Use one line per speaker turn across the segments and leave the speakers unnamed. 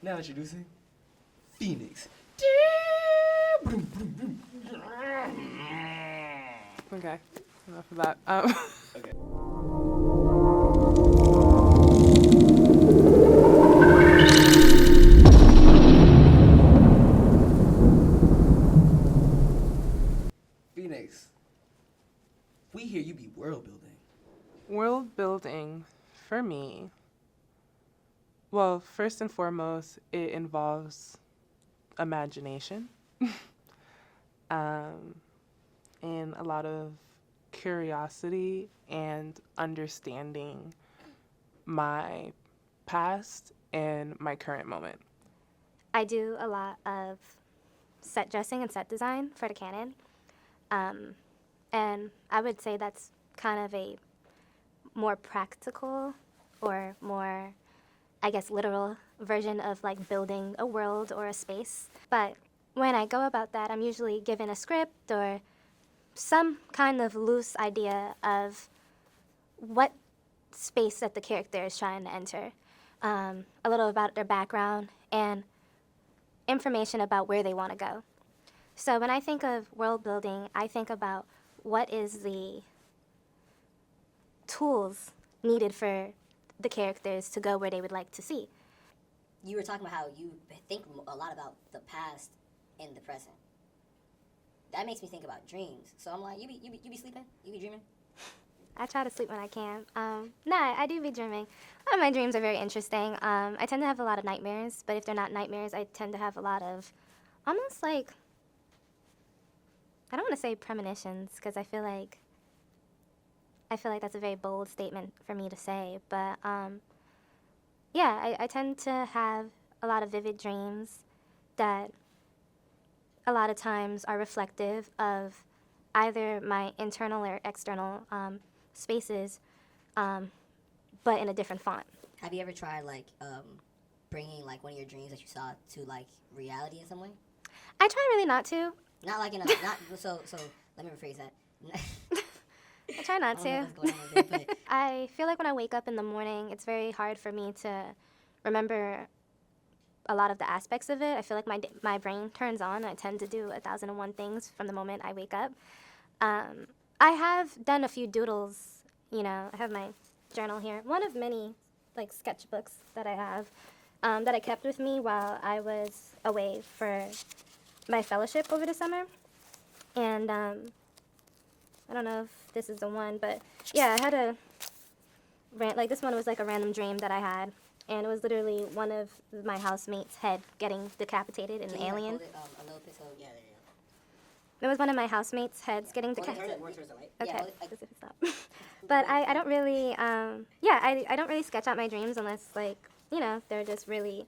Now introducing Phoenyx.
Okay, enough of that.
Okay. Phoenyx, we hear you be world building.
World building, for me, well, first and foremost, it involves imagination and a lot of curiosity and understanding my past and my current moment.
I do a lot of set dressing and set design for the Canon. And I would say that's kind of a more practical or more, I guess, literal version of like building a world or a space. But when I go about that, I'm usually given a script or some kind of loose idea of what space that the character is trying to enter. A little about their background and information about where they want to go. So when I think of world building, I think about what is the tools needed for the characters to go where they would like to see.
You were talking about how you think a lot about the past and the present. That makes me think about dreams. So I'm like, you be sleeping? You be dreaming?
I try to sleep when I can. I do be dreaming. A lot of my dreams are very interesting. I tend to have a lot of nightmares, but if they're not nightmares, I tend to have a lot of almost like, I don't want to say premonitions, because I feel like that's a very bold statement for me to say. But I tend to have a lot of vivid dreams that a lot of times are reflective of either my internal or external spaces, but in a different font.
Have you ever tried like bringing like one of your dreams that you saw to like reality in some way?
I try really not to.
Not like in a not so. Let me rephrase that.
I try not to.
I don't know what's going on with it, but
I feel like when I wake up in the morning, it's very hard for me to remember a lot of the aspects of it. I feel like my brain turns on. I tend to do 1,001 things from the moment I wake up. I have done a few doodles. You know, I have my journal here. One of many like sketchbooks that I have that I kept with me while I was away for my fellowship over the summer. And I don't know if this is the one, but yeah, I had this one was like a random dream that I had. And it was literally one of my housemates' head getting decapitated in an alien.
Hold it, a little bit, so yeah, there you go.
It was one of my housemates' heads getting decapitated.
More towards the light.
Okay,
Yeah, hold it,
stop. But I don't really, I don't really sketch out my dreams unless, like, you know, they're just really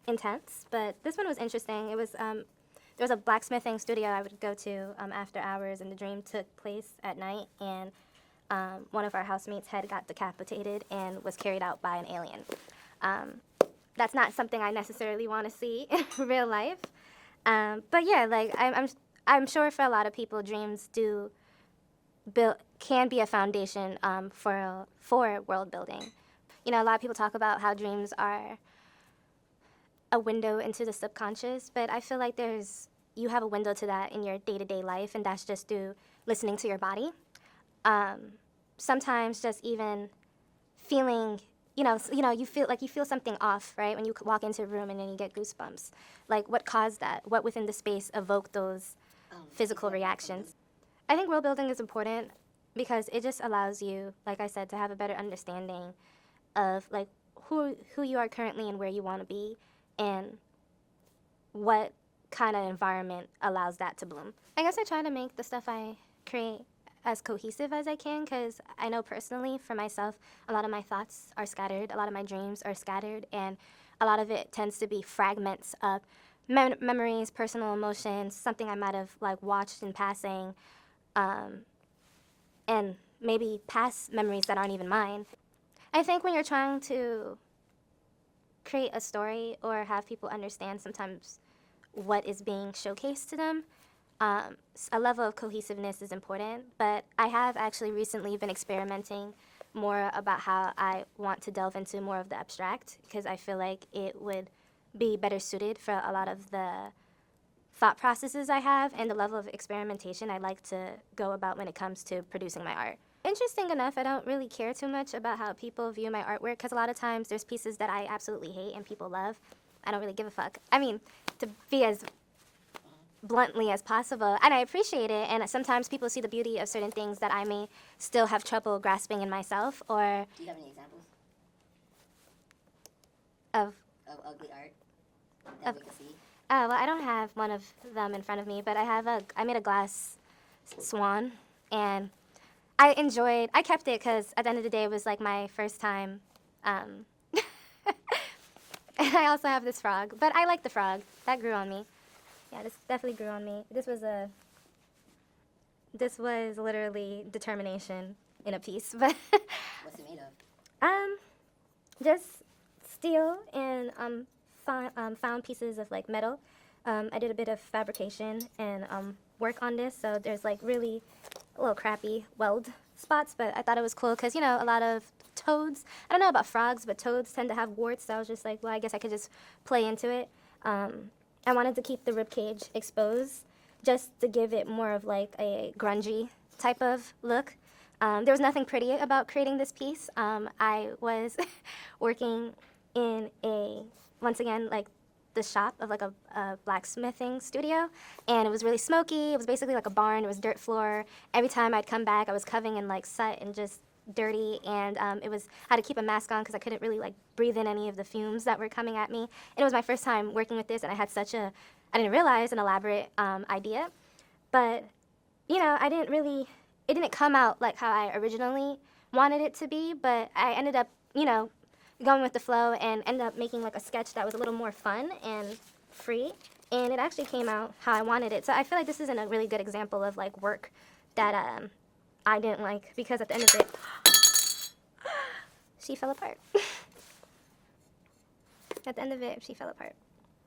intense. But this one was interesting. It was, there was a blacksmithing studio I would go to after hours, and the dream took place at night, and one of our housemates' head got decapitated and was carried out by an alien. That's not something I necessarily want to see in real life. But yeah, like I'm sure for a lot of people, dreams can be a foundation for world building. You know, a lot of people talk about how dreams are a window into the subconscious, but I feel like you have a window to that in your day-to-day life, and that's just through listening to your body. Sometimes just even feeling, you feel something off, right? When you walk into a room and then you get goosebumps. Like, what caused that? What within the space evoked those physical reactions? I think world building is important because it just allows you, like I said, to have a better understanding of like who you are currently and where you want to be, and what kind of environment allows that to bloom. I guess I try to make the stuff I create as cohesive as I can, because I know personally for myself, a lot of my thoughts are scattered, a lot of my dreams are scattered, and a lot of it tends to be fragments of memories, personal emotions, something I might have like watched in passing, and maybe past memories that aren't even mine. I think when you're trying to create a story or have people understand sometimes what is being showcased to them, a level of cohesiveness is important. But I have actually recently been experimenting more about how I want to delve into more of the abstract, because I feel like it would be better suited for a lot of the thought processes I have and the level of experimentation I like to go about when it comes to producing my art. Interesting enough, I don't really care too much about how people view my artwork, because a lot of times there's pieces that I absolutely hate and people love. I don't really give a fuck. I mean, to be as bluntly as possible, and I appreciate it, and sometimes people see the beauty of certain things that I may still have trouble grasping in myself, or
Do you have any examples
of,
of ugly art that we can see?
well, I don't have one of them in front of me, but I made a glass swan, and I kept it because at the end of the day, it was like my first time. And I also have this frog, but I like the frog. That grew on me. Yeah, this definitely grew on me. This was literally determination in a piece, but
What's it made of?
just steel and found pieces of like metal. I did a bit of fabrication and work on this, so there's like really a little crappy weld spots, but I thought it was cool because, you know, a lot of toads, I don't know about frogs, but toads tend to have warts, so I was just like, well, I guess I could just play into it. I wanted to keep the rib cage exposed just to give it more of like a grungy type of look. There was nothing pretty about creating this piece. I was working in once again, like the shop of like a blacksmithing studio, and it was really smoky. It was basically like a barn. It was dirt floor. Every time I'd come back, I was covered in like soot and just dirty, and I had to keep a mask on because I couldn't really like breathe in any of the fumes that were coming at me. And it was my first time working with this, and I had I didn't realize an elaborate idea, but you know, it didn't come out like how I originally wanted it to be, but I ended up, you know, going with the flow and ended up making like a sketch that was a little more fun and free, and it actually came out how I wanted it. So I feel like this isn't a really good example of like work that I didn't like, because at the end of it, she fell apart. At the end of it, she fell apart.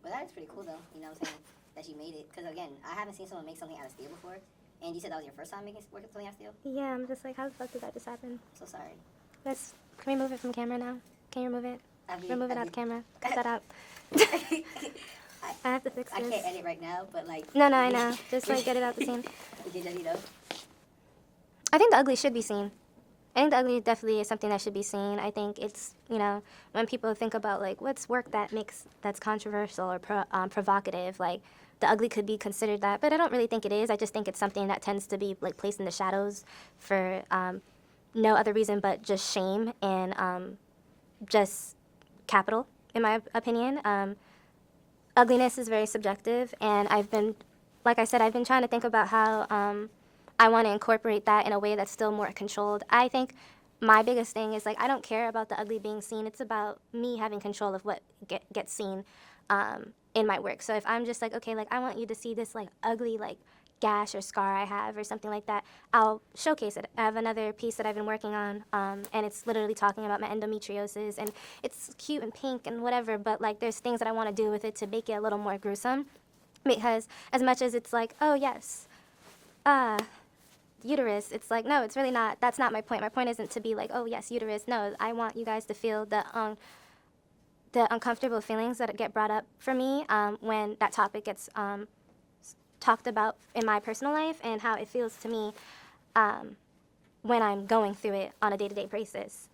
But that is pretty cool, though. You know what I'm saying? That you made it. Because, again, I haven't seen someone make something out of steel before. And you said that was your first time working something out of steel?
Yeah, I'm just like, how the fuck did that just happen?
I'm so sorry.
Can we remove it from camera now? Can you remove it? Remove it out the camera. Cut that out. I have to fix this.
I can't edit right now, but like...
No, I know. Just like get it out the scene.
You know?
I think the ugly should be seen. I think the ugly definitely is something that should be seen. I think it's, you know, when people think about like what's work that's controversial or provocative, like the ugly could be considered that, but I don't really think it is. I just think it's something that tends to be like placed in the shadows for no other reason but just shame and just capital, in my opinion. Ugliness is very subjective, and like I said, I've been trying to think about how I want to incorporate that in a way that's still more controlled. I think my biggest thing is like I don't care about the ugly being seen. It's about me having control of what gets seen in my work. So if I'm just like, okay, like I want you to see this like ugly like gash or scar I have or something like that, I'll showcase it. I have another piece that I've been working on, and it's literally talking about my endometriosis, and it's cute and pink and whatever, but like there's things that I want to do with it to make it a little more gruesome, because as much as it's like, oh yes, uterus, it's like, no, it's really not. That's not my point. My point isn't to be like, oh yes, uterus. No, I want you guys to feel the uncomfortable feelings that get brought up for me when that topic gets talked about in my personal life, and how it feels to me when I'm going through it on a day-to-day basis.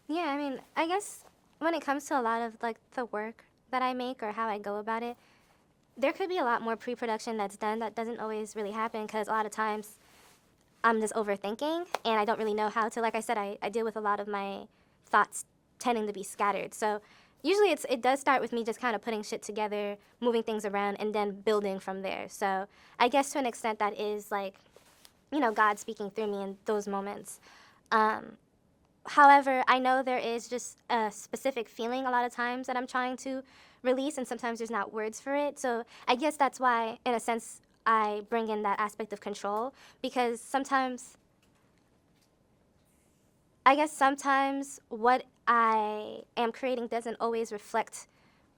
Yeah, I mean, I guess when it comes to a lot of like the work that I make or how I go about it, there could be a lot more pre-production that's done that doesn't always really happen, because a lot of times I'm just overthinking and I don't really know how to. Like I said, I deal with a lot of my thoughts tending to be scattered. So usually it does start with me just kind of putting shit together, moving things around, and then building from there. So I guess to an extent that is like, you know, God speaking through me in those moments. However, I know there is just a specific feeling a lot of times that I'm trying to release, and sometimes there's not words for it. So I guess that's why, in a sense, I bring in that aspect of control, because sometimes what I am creating doesn't always reflect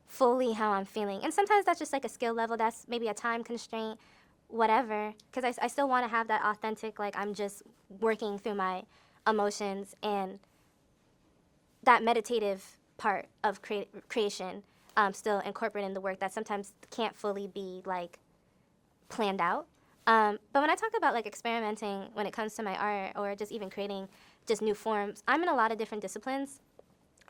fully how I'm feeling. And sometimes that's just like a skill level, that's maybe a time constraint, whatever, because I still want to have that authentic, like I'm just working through my emotions and that meditative part of creation still incorporated in the work that sometimes can't fully be like planned out. But when I talk about like experimenting when it comes to my art or just even creating just new forms, I'm in a lot of different disciplines,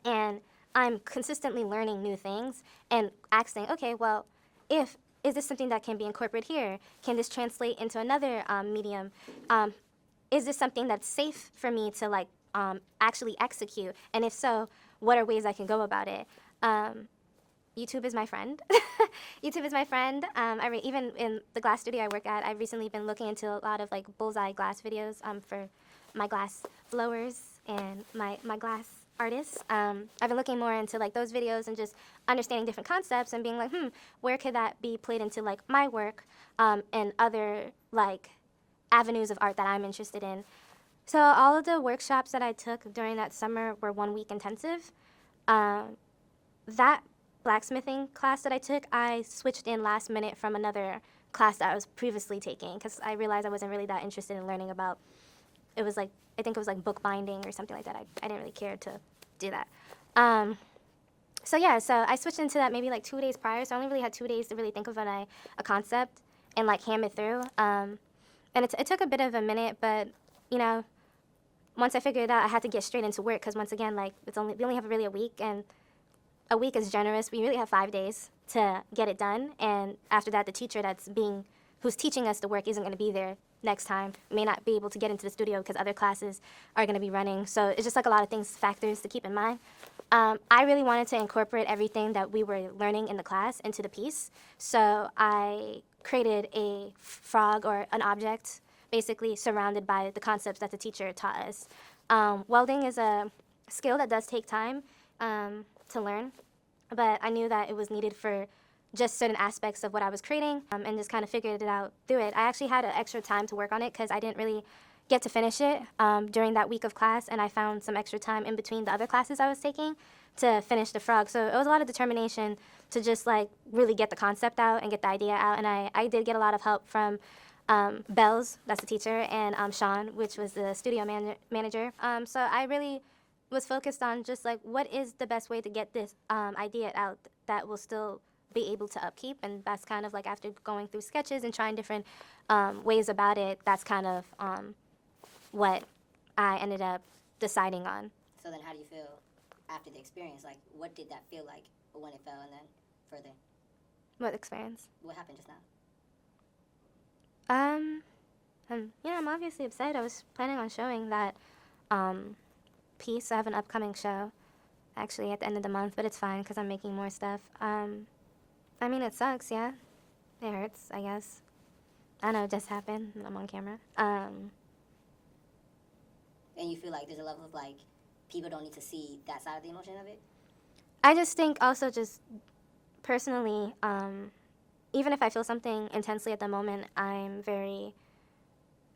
and I'm consistently learning new things and asking, okay, well, is this something that can be incorporated here? Can this translate into another medium? Is this something that's safe for me to like actually execute? And if so, what are ways I can go about it? YouTube is my friend. YouTube is my friend. Even in the glass studio I work at, I've recently been looking into a lot of like bullseye glass videos for my glass blowers and my glass artists. I've been looking more into like those videos and just understanding different concepts and being like, where could that be played into like my work and other like avenues of art that I'm interested in. So all of the workshops that I took during that summer were 1 week intensive. That blacksmithing class that I took, I switched in last minute from another class that I was previously taking because I realized I wasn't really that interested in learning about, I think it was like bookbinding or something like that. I didn't really care to do that. So I switched into that maybe like 2 days prior, so I only really had 2 days to really think of a concept and like ham it through. And it took a bit of a minute, but you know, once I figured it out, I had to get straight into work because once again, like we only have really a week, and a week is generous. We really have 5 days to get it done, and after that, the teacher who's teaching us the work isn't going to be there next time. We may not be able to get into the studio because other classes are going to be running. So it's just like a lot of factors to keep in mind. I really wanted to incorporate everything that we were learning in the class into the piece. So I created a frog or an object basically surrounded by the concepts that the teacher taught us. Welding is a skill that does take time to learn, but I knew that it was needed for just certain aspects of what I was creating and just kind of figured it out through it. I actually had an extra time to work on it because I didn't really get to finish it during that week of class, and I found some extra time in between the other classes I was taking to finish the frog. So it was a lot of determination to just like really get the concept out and get the idea out, and I did get a lot of help from Bells, that's the teacher, and Sean, which was the studio manager. So I really was focused on just like what is the best way to get this idea out that will still be able to upkeep, and that's kind of like after going through sketches and trying different ways about it, that's kind of what I ended up deciding on.
So then how do you feel after the experience? Like, what did that feel like when it fell and then further?
What experience?
What happened just now?
I'm obviously upset. I was planning on showing that piece. I have an upcoming show actually at the end of the month, but it's fine because I'm making more stuff. I mean, it sucks, yeah. It hurts, I guess. I know it just happened and I'm on camera.
And you feel like there's a level of like people don't need to see that side of the emotion of it?
I just think also just personally, even if I feel something intensely at the moment, I'm very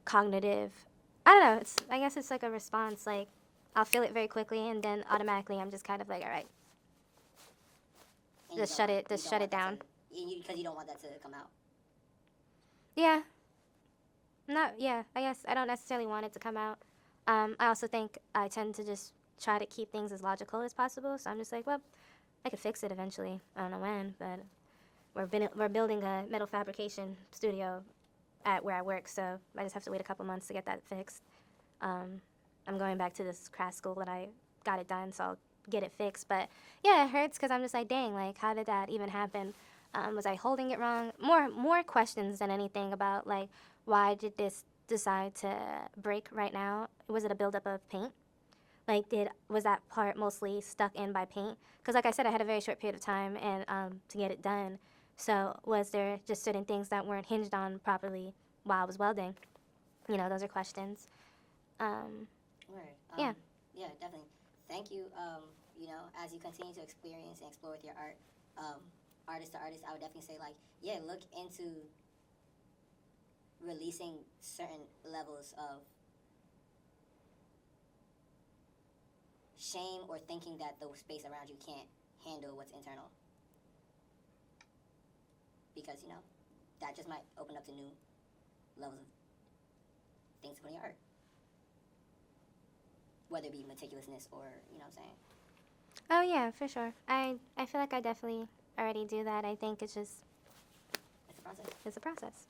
cognitive. I don't know, I guess it's like a response. Like, I'll feel it very quickly and then automatically I'm just kind of like, all right,
And
just shut it down.
Because you don't want that to come out.
Yeah. I guess I don't necessarily want it to come out. I also think I tend to just try to keep things as logical as possible. So I'm just like, well, I could fix it eventually. I don't know when, but we're building a metal fabrication studio at where I work, so I just have to wait a couple months to get that fixed. I'm going back to this craft school that I got it done, so I'll get it fixed. But yeah, it hurts because I'm just like, dang, like how did that even happen? Was I holding it wrong? More questions than anything about like why did this decide to break right now? Was it a buildup of paint? Like, was that part mostly stuck in by paint? Because like I said, I had a very short period of time and to get it done. So was there just certain things that weren't hinged on properly while I was welding? You know, those are questions.
Right.
Yeah.
Yeah, definitely. Thank you. You know, as you continue to experience and explore with your art, artist to artist, I would definitely say like, yeah, look into releasing certain levels of shame or thinking that the space around you can't handle what's internal. Because, you know, that just might open up to new levels of things to put in your art. Whether it be meticulousness or, you know what I'm saying,
Oh yeah, for sure. I feel like I definitely already do that. I think it's just
It's a process.
it's a process.